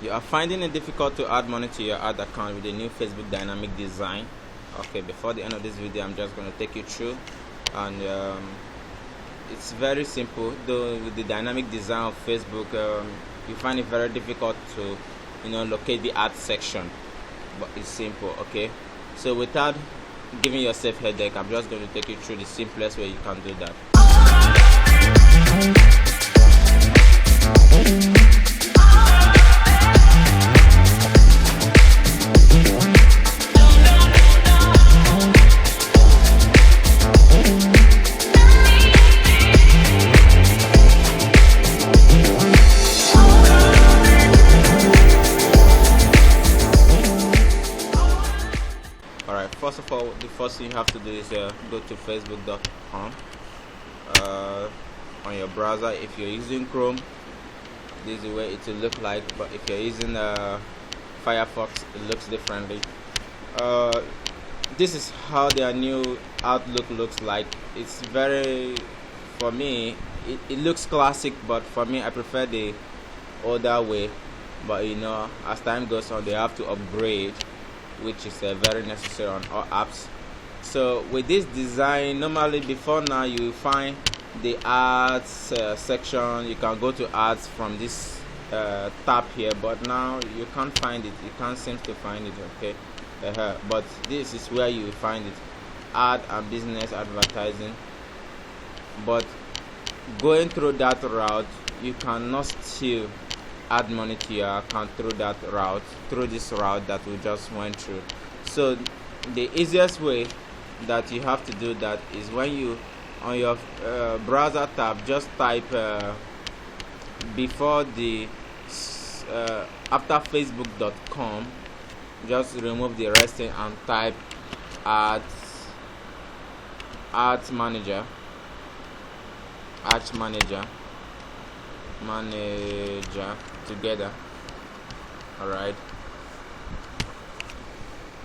You are finding it difficult to add money to your ad account with the new Facebook dynamic design. Okay, before the end of this video, I'm just going to take you through, and it's very simple. Though with the dynamic design of Facebook, you find it very difficult to locate the ad section, but it's simple. Okay, so without giving yourself headache, I'm just going to take you through the simplest way you can do that. Alright, first of all, the first thing you have to do is go to facebook.com on your browser. If you're using Chrome, this is the way it will look like, but if you're using Firefox, it looks differently. This is how their new Outlook looks like. It's very, for me, it looks classic, but for me, I prefer the older way. But as time goes on, they have to upgrade, which is very necessary on all apps. So with this design, normally before now you find the ads section. You can go to ads from this tab here, but now you can't find it. You can't seem to find it. Okay, but this is where you find it: ad and business advertising. But going through that route, you cannot still add money to your account through that route, through this route that we just went through. So the easiest way that you have to do that is when you on your browser tab, just type before the after facebook.com, just remove the resting and type ads manager together. Alright,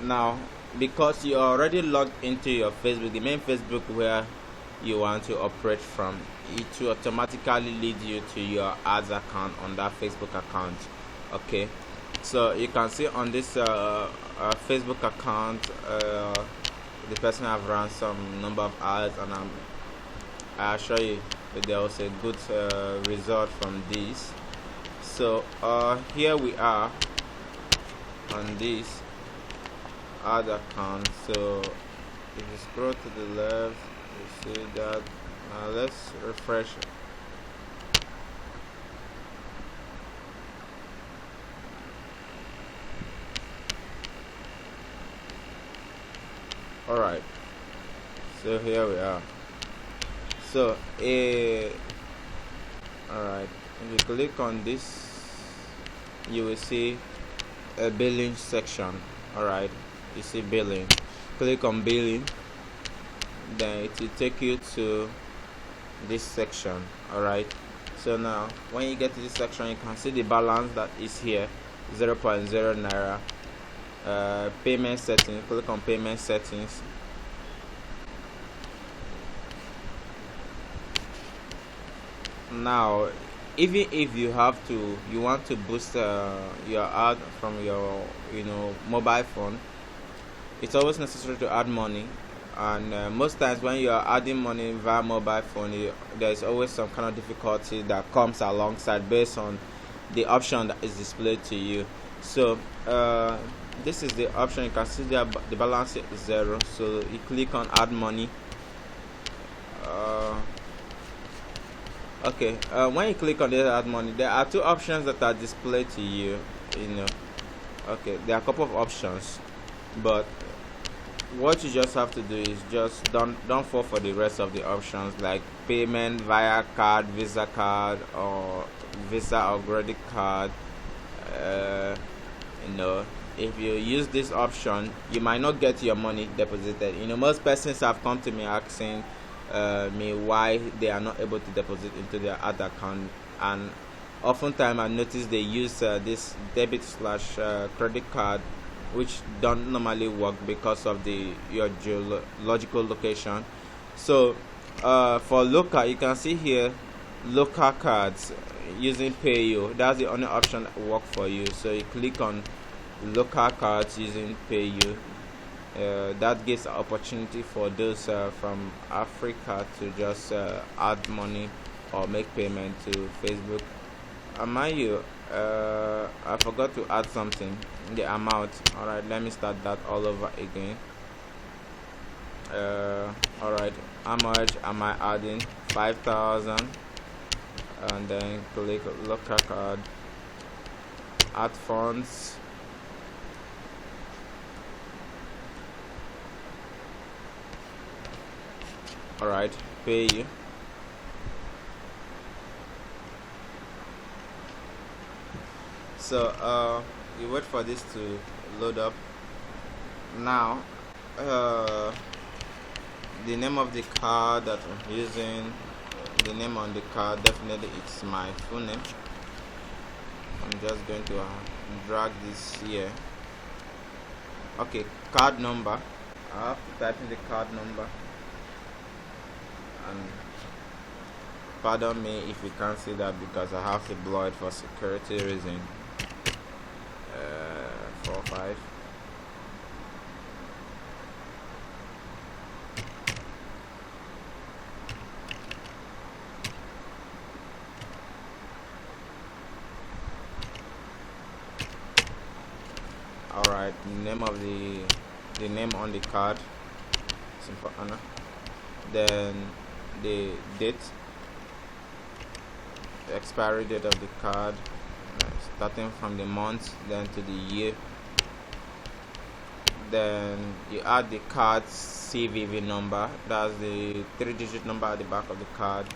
now because you're already logged into your Facebook, the main Facebook where you want to operate from, it will automatically lead you to your ads account on that Facebook account. Okay, so you can see on this Facebook account, the person have run some number of ads, and I'll show you that there was a good result from this. So here we are on this ad account. So if you scroll to the left, you see that. Let's refresh it. Alright, so here we are. So alright, if you click on this, you will see a billing section. Alright, you see billing. Click on billing, then it will take you to this section. Alright, so now when you get to this section, you can see the balance that is here, 0.0 naira. Payment settings, click on payment settings. Now even if you want to boost your ad from your mobile phone, it's always necessary to add money. And most times when you are adding money via mobile phone, there is always some kind of difficulty that comes alongside based on the option that is displayed to you. So this is the option. You can see the balance is 0, so you click on add money. Okay, when you click on this add money, there are two options that are displayed to you. Okay, there are a couple of options, but what you just have to do is just don't fall for the rest of the options, like payment via card, Visa card, or Visa or credit card. If you use this option, you might not get your money deposited. Most persons have come to me asking me why they are not able to deposit into their ad account, and oftentimes I notice they use this debit/credit card, which don't normally work because of your geological location. So for local, you can see here local cards. using PayU. That's the only option that will work for you. So you click on local cards using PayU. That gives an opportunity for those from Africa to just add money or make payment to Facebook. Mind you, I forgot to add something, the amount. Alright, let me start that all over again. Alright, how much am I adding? 5,000, and then click local card, add funds. Alright, PayU. So you wait for this to load up. Now the name of the card that I'm using, the name on the card, definitely it's my full name. I'm just going to drag this here. Okay, card number. I have to type in the card number, and pardon me if you can't see that because I have to blur it for security reason. 45. Alright, name of the name on the card, simple Anna. Then the date, the expiry date of the card, starting from the month then to the year. Then you add the card's CVV number, that's the 3-digit number at the back of the card.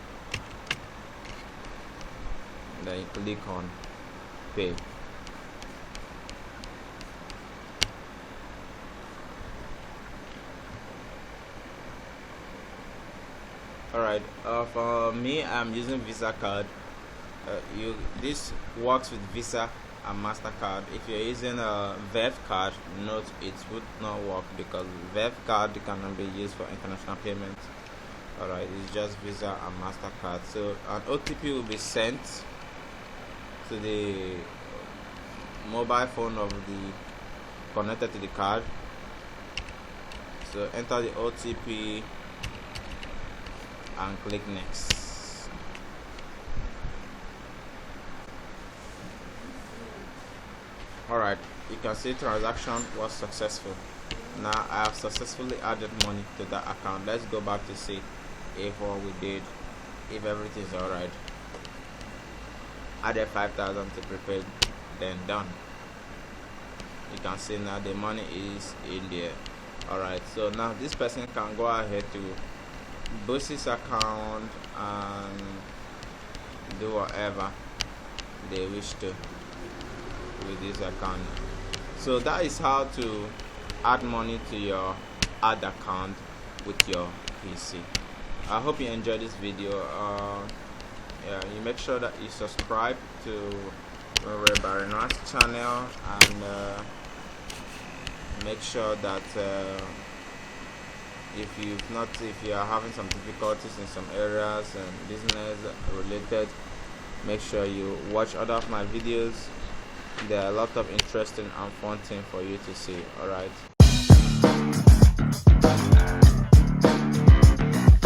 Then you click on pay. Alright, for me, I'm using Visa card. This works with Visa and MasterCard. If you're using a VEF card, note it would not work because VEF card cannot be used for international payments. Alright, it's just Visa and MasterCard. So an OTP will be sent to the mobile phone of the connected to the card. So enter the OTP and click next. Alright, you can see transaction was successful. Now I have successfully added money to that account. Let's go back to see if what we did, if everything is alright. Added 5,000 to prepaid, then done. You can see now the money is in there. Alright, so now this person can go ahead to boost his account and do whatever they wish to with this account. So that is how to add money to your ad account with your PC. I hope you enjoyed this video. You make sure that you subscribe to Barino's channel, and make sure that if you are having some difficulties in some areas and business related, make sure you watch other of my videos. There are a lot of interesting and fun things for you to see. Alright.